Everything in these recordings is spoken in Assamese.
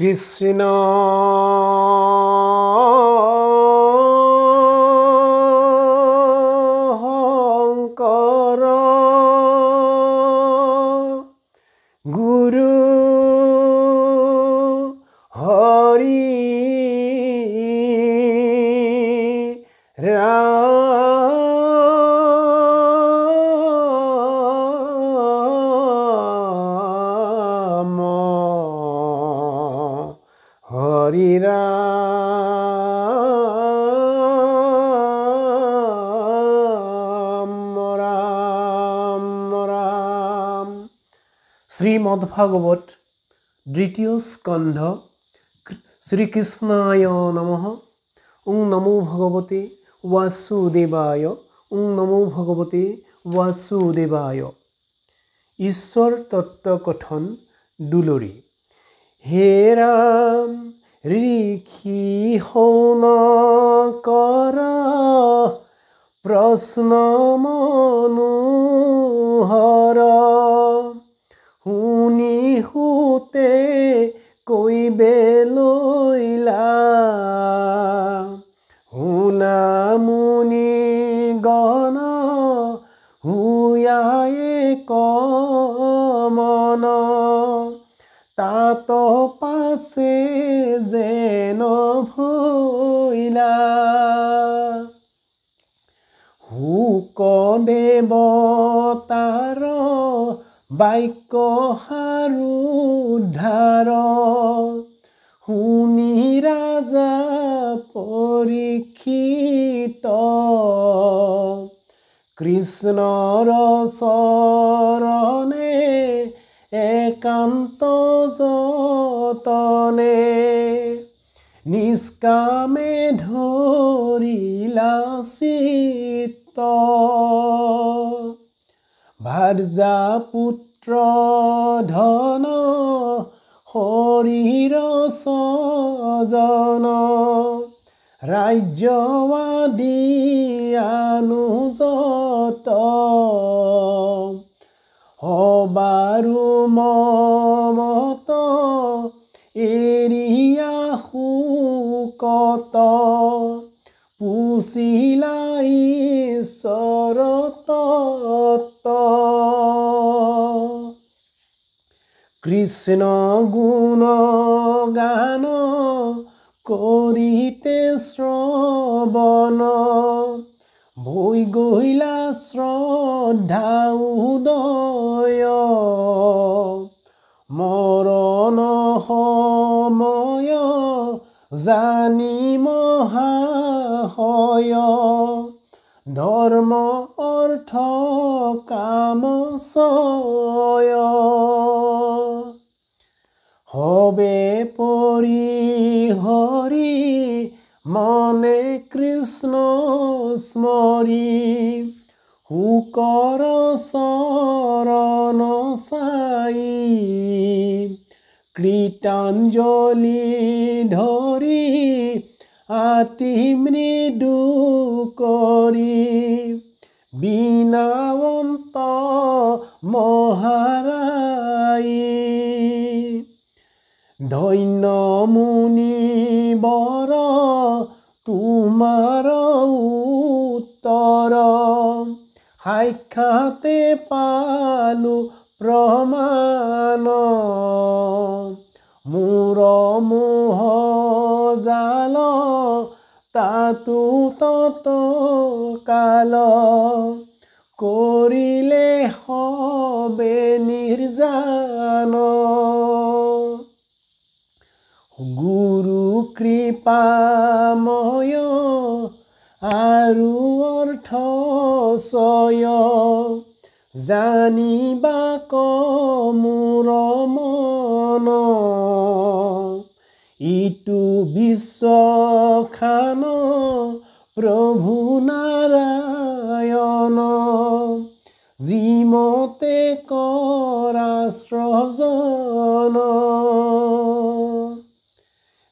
কৃষ্ণ শংকৰ গুৰু হৰি হৰি রাম শ্রীমদ্ভাগবত দ্বিতীয় স্কন্ধ শ্রীকৃষ্ণায় নমঃ। ওং নমো ভগবতে বাসুদেবায়। ওং নমো ভগবতে বাসুদেবায়। ঈশ্বর তত্ত্ব কথন দুলৰী। হে ৰাম ঋষি হৌন কৰ প্ৰশ্ন মনোহৰ শুনি সুতে কৈবে লৈলা শুনা মুনি গণ হুয়ায়ে কমন তাত পাছে যেন ভৈলা হুক দেৱতাৰ বাক্য সাৰোদ্ধাৰ শুনি ৰাজা পৰীক্ষিত কৃষ্ণৰ চৰণে একান্ত যতনে নিষ্কামে ধৰিলা চিত্ত ভাৰ্যা পুত্ৰ ধন শৰীৰ স্বজন ৰাজ্য আদি অনুযত হবাৰু মমত এৰিয়া শোকত পুছিলা ঈশ্বৰ তত্ত্ব কৃষ্ণ গুণ গান কৰিতে শ্ৰৱণ ভৈ গহিলা শ্ৰদ্ধা উদয় মৰণ সময় জানি মহাশয় ধৰ্ম অৰ্থ কাম ছয় হবে পৰিহৰি মনে কৃষ্ণ স্মৰি শুকৰ চৰণ চাই কৃতাঞ্জলি ধৰি আতি মৃদু কৰি বিনাৱন্ত মহাৰাই ধন্য মুনিবৰ তোমাৰ উত্তৰ সাক্ষাতে পালো প্ৰমাণ মোৰ মোহ জাল তাতো তত কাল কৰিলে হবে নিৰ্জান গুৰু কৃপাময় আৰু অৰ্থ ছয় জানিবা ক মোৰ মন ইটো বিশ্বখান প্ৰভু নাৰায়ণ যিমতে কৰা সৃজন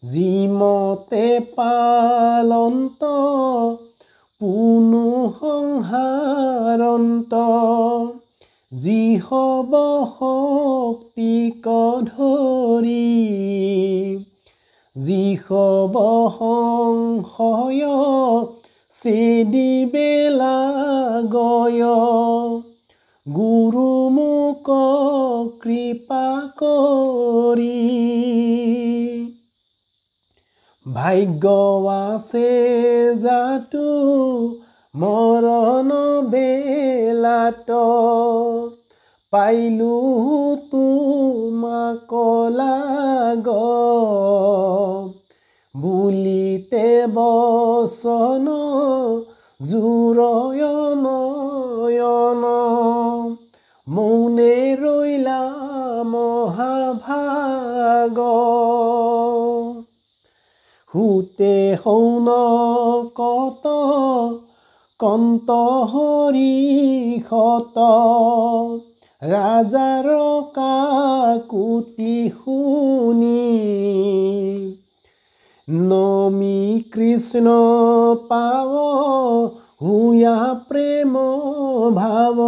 যিমতে পালন্ত পুনু সংহাৰন্ত যি হব শক্তি কধৰি যিহব সংশয় চেদি বেলা গয় গুৰুমুখ কৃপা কৰি ভাগ্য আছে জাতু মৰণ বেলাত পাইলো তোমাক লাগ বুলিতে বচন জুৰয় নয়ন মৌনে ৰৈলা মহাভাগ হুতে হৌন কত কন্ত হৰিষত ৰাজাৰ কাকুতি শুনি নমি কৃষ্ণ পাৱ হুয়া প্ৰেম ভাৱ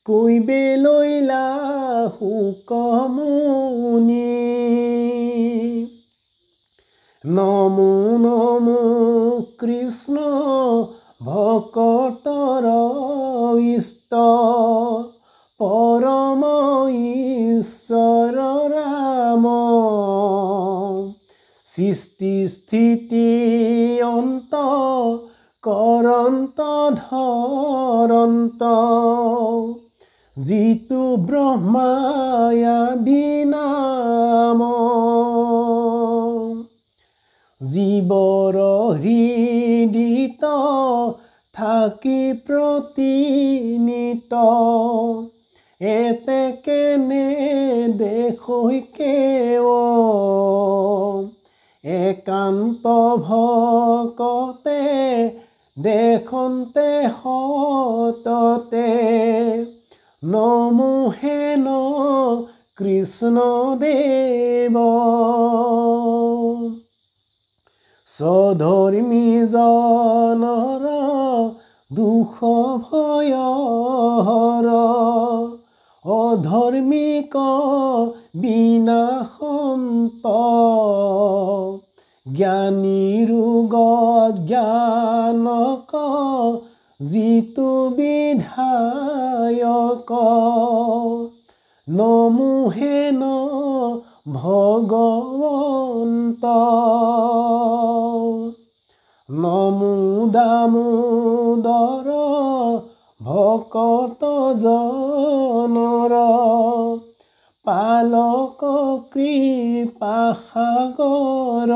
কৈবে লৈলা শুকমুনি নমো নমো কৃষ্ণ ভকতৰ ইষ্ট পৰম ঈশ্বৰ ৰাম সৃষ্টি স্থিতি অন্ত কৰন্ত ধৰন্ত যিটো ব্ৰহ্মায়াদি নাম জীৱৰ হৃদিত থাকি প্ৰতিনিত এতে কেনে দেখৈ কেৱ একান্ত ভকতে দেখন্তে সততে নমোহেন কৃষ্ণ দেৱ স্বধৰ্মী জনৰ দুখ ভয় হৰ অধৰ্মিক বিনাশন্ত জ্ঞানী ৰোগ জ্ঞানক যিটো বিধায়ক নমোহেন ভগৱন্ত নমো দামোদৰ ভকত জনৰ পালক কৃপা সাগৰ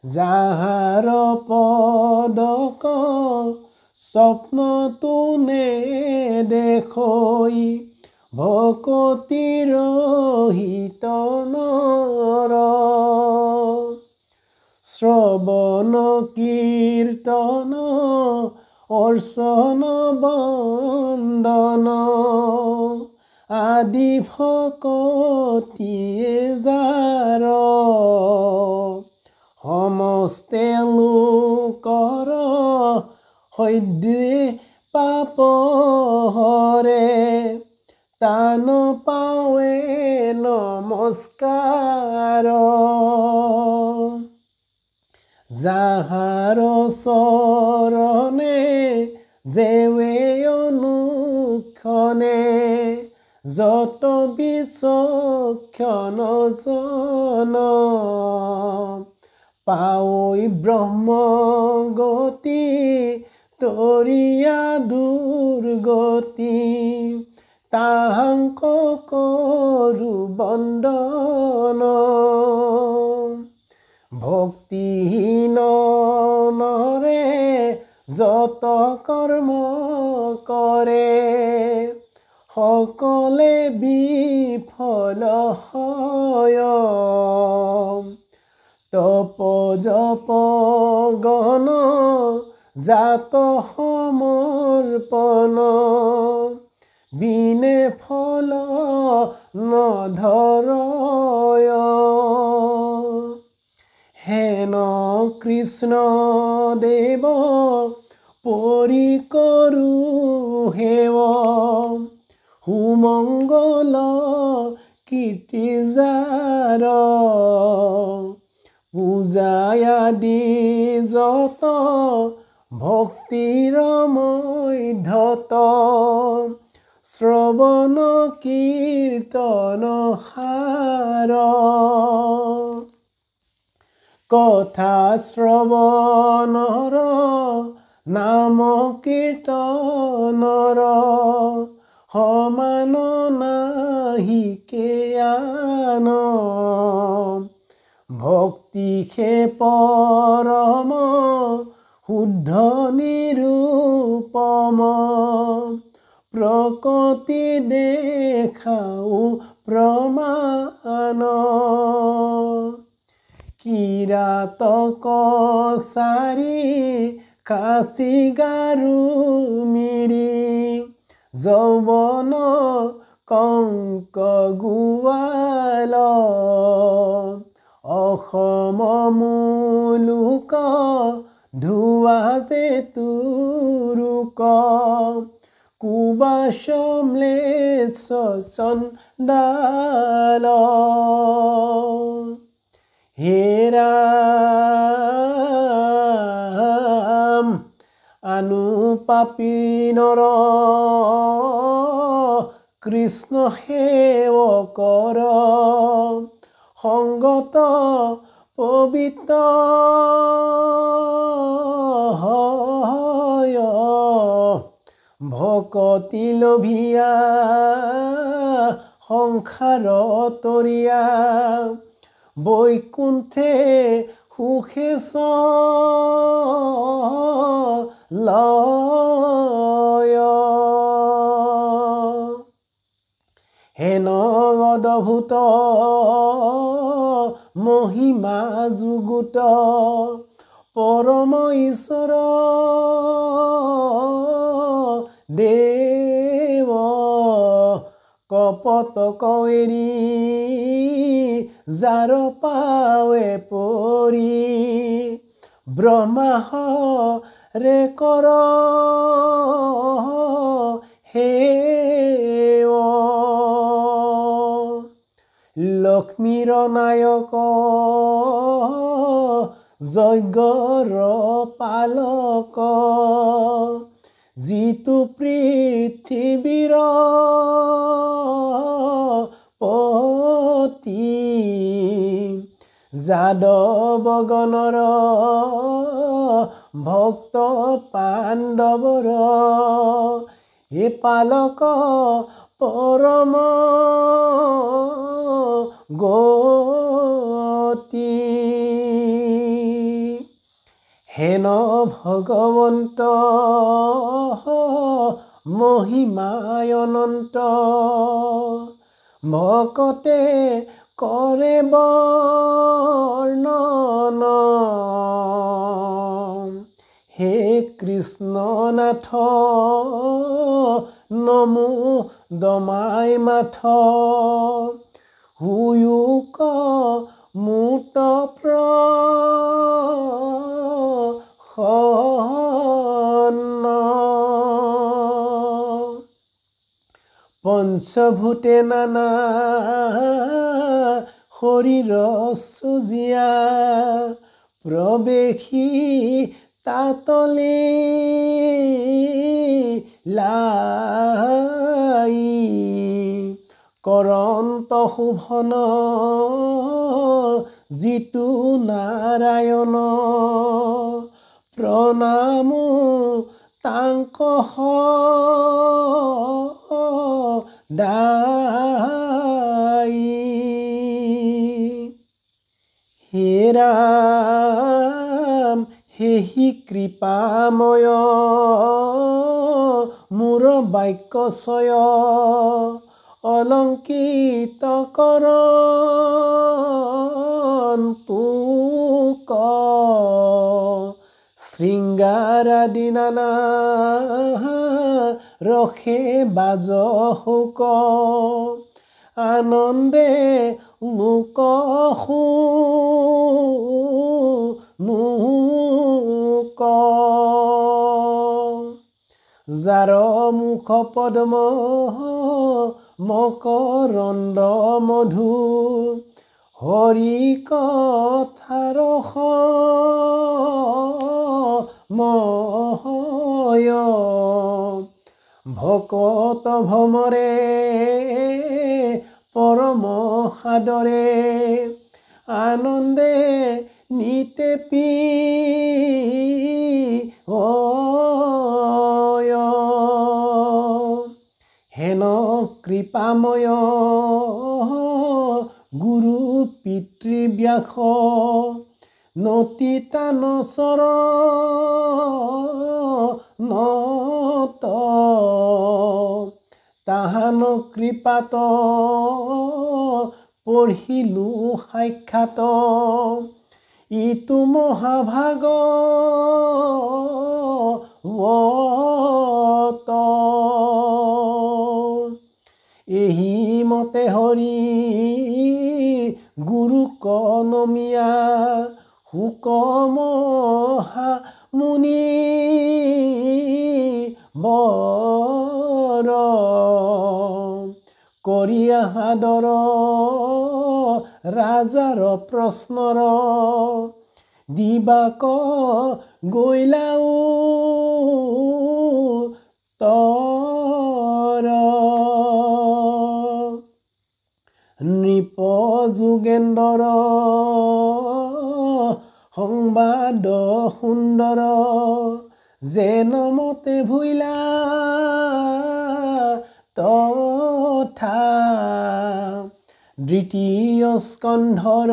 যাহাৰ পদক স্বপ্নতো নেদেখৈ ভকতিৰ হিত নৰ শ্ৰৱণ কীৰ্তন অৰ্চন বন্দন আদি ভকতিয়ে যাৰ সমস্তে লোকৰ সৈদ্যে পাপ হৰে তান পাৱে নমস্কাৰ যাহাৰ চৰণে যেৱে অনুক্ষণে যত বিচক্ষণ জন পাৱৈ ব্ৰহ্ম গতি তৰিয়া দুৰ্গতি তাহাংক কৰো বন্দন ভক্তিহীন নৰে যত কৰ্ম কৰে সকলে বিফল হয় তপ জপ গণ জাত সমৰ্পণ বিনে ফল নধৰয় হেন কৃষ্ণ দেৱ পৰি কৰো হেৱ সুমংগল কীৰ্তি যাৰ পূজাই আদি যত ভক্তিৰ মধ্যত শ্ৰৱণ কীৰ্তন সাৰ কথা শ্ৰৱণৰ নাম কীৰ্তনৰ সমান নাহি কেয়ান ভক্তি হে পৰম শুদ্ধ নিৰূপম প্ৰকৃতি দেখাও প্ৰমাণ কিৰাতক চাৰি কাশী গাৰু মিৰি যৌৱন কংক গোৱাল অসম মুলুক ধুৱা যে তুৰুক কুবাসমলেশ চণ্ডাল হে ৰাম আনু পাপী নৰ কৃষ্ণ সেৱকৰ সংগত পবিত্ৰ হয় ভকতি লভিয়া সংসাৰ তৰিয়া বৈকুণ্ঠে সুখে লয় হেন অদ্ভুত মহিমা যুগুত পৰম ঈশ্বৰ দেৱ কপট এৰি যাৰ পাৱে পৰি ব্ৰহ্মা ৰে কৰ হেৱ লক্ষ্মীৰ নায়ক যজ্ঞৰ পালক যিটো পৃথিৱীৰ পতি যাদৱ গণৰ ভক্ত পাণ্ডৱৰ হে পালক পৰম গতি হেন ভগৱন্ত মহিমায় অনন্ত ভকতে কৰে বৰ্ণন হে কৃষ্ণনাথ নমো দমাই মাথ হুয়ুক মূত পঞ্চভূতে নানা শৰীৰ সজিয়া প্ৰৱেশী তাতলি লাই কৰন্ত শোভন যিটো নাৰায়ণ প্ৰণাম তাংক দাই হে ৰাম হেহি কৃপাময় মোৰ বাক্যচয় অলংকিত কৰণ তোক শৃংগাৰাদি নানা ৰখে বাজ শোক আনন্দে লোক শুনোক যাৰ মুখ পদ্ম মকৰন্দ মধু হৰি কথাৰ মহয় ভকত ভমৰে পৰম সাদৰে আনন্দে নিতে পি হেন কৃপাময় গুৰু পিতৃব্যাস নতিতানচৰ নত তাহান কৃপাত পঢ়িলো সাক্ষাৎ ইটো মহাভাগৱত এহি মতে হৰি গুৰু কনমিয়া হুকমহা মুনি বৰ কৰিয়া সাদৰ ৰাজাৰ প্ৰশ্নৰ দিবাক গৈলাও তৰ নৃপ যোগেন্দ্ৰ সংবাদ সুন্দৰ যেন মতে ভুইলা তথা দ্বিতীয় স্কন্ধৰ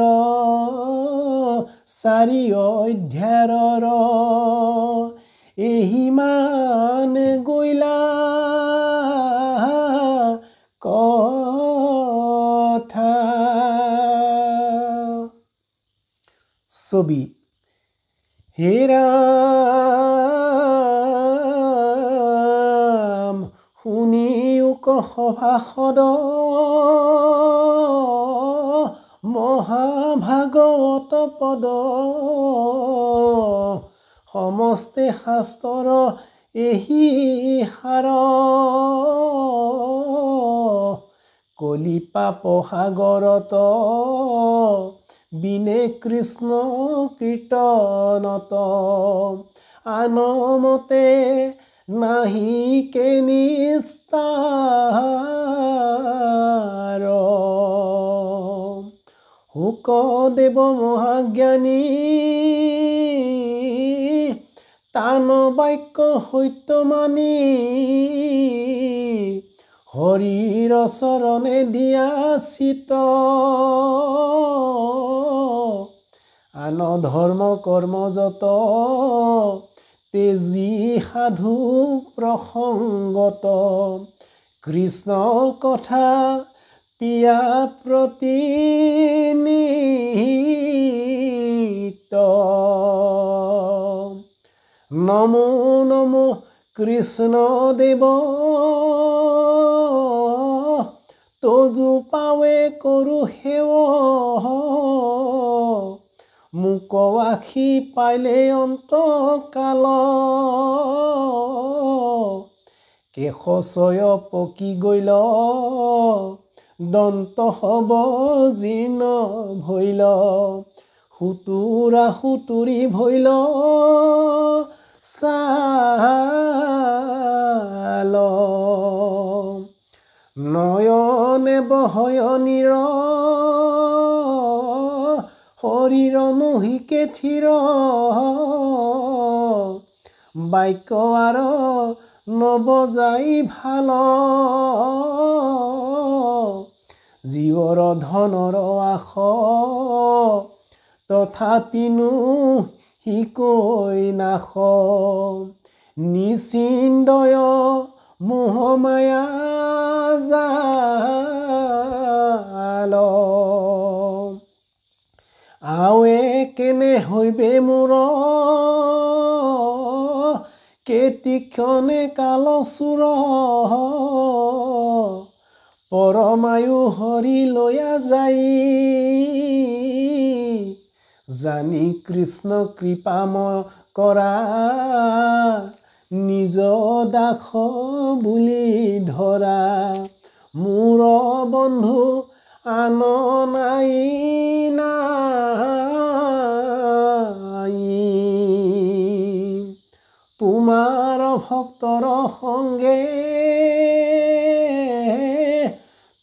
4 অধ্যায়ৰ এহিমানে গৈলা কথা ছবি হে ৰাম শুনিয়োক সভাসদ মহাভাগৱত পদ সমস্তে শাস্ত্ৰৰ এহি সাৰ কলি পাপ সাগৰত বিনে কৃষ্ণ কীৰ্তনত আনমতে নাহিকে নিস্তাৰ শুকদেৱ মহাজ্ঞানী তান বাক্য সত্য মানি হৰিৰ চৰণে দিয়া চিত আন ধৰ্ম কৰ্ম যত তেজি সাধু প্ৰসংগত কৃষ্ণ কথা পিয়া প্ৰতি নিত নমো নমো কৃষ্ণ দেৱ তজু পাৱে কৰো সেৱ মোক আখি পাইলে অন্তকাল কেশচয় পকি গৈল দন্ত হব জীৰ্ণ ভৈল সুতুৰা সুতুৰি ভৈল চাল নয়নে বহয়নিৰ শৰীৰ নহিকে থিৰ বাক্য আৰ নবজাই ভাল জীৱৰ ধনৰ আশ তথাপিনো হিকৈ নাশ নিচিন্দয় মোহমায়া জাল আৱে কেনে হৈবে মোৰ কেতিক্ষণে কাল চুৰ পৰমায়ু হৰি লয়া যাই জানি কৃষ্ণ কৃপাময় কৰা নিজ দাস বুলি ধৰা মোৰ বন্ধু আন নাই নাই তোমাৰ ভক্তৰ সংগে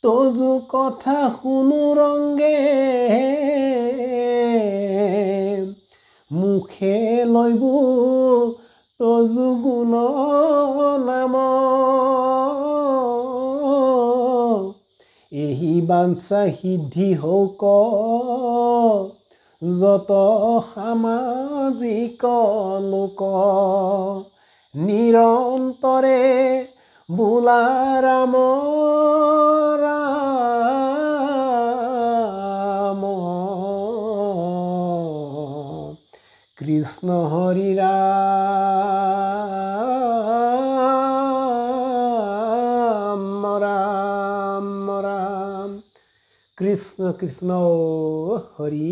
তজু কথা শুনো ৰংগে মুখে লৈবো তজু গুণ নাম এহি বাঞ্ছা সিদ্ধি হৌক যত সামাজিক লোক নিৰন্তৰে বোলা ৰাম ৰাম কৃষ্ণ হৰি ৰাম ৰাম ৰাম কৃষ্ণ কৃষ্ণ হৰি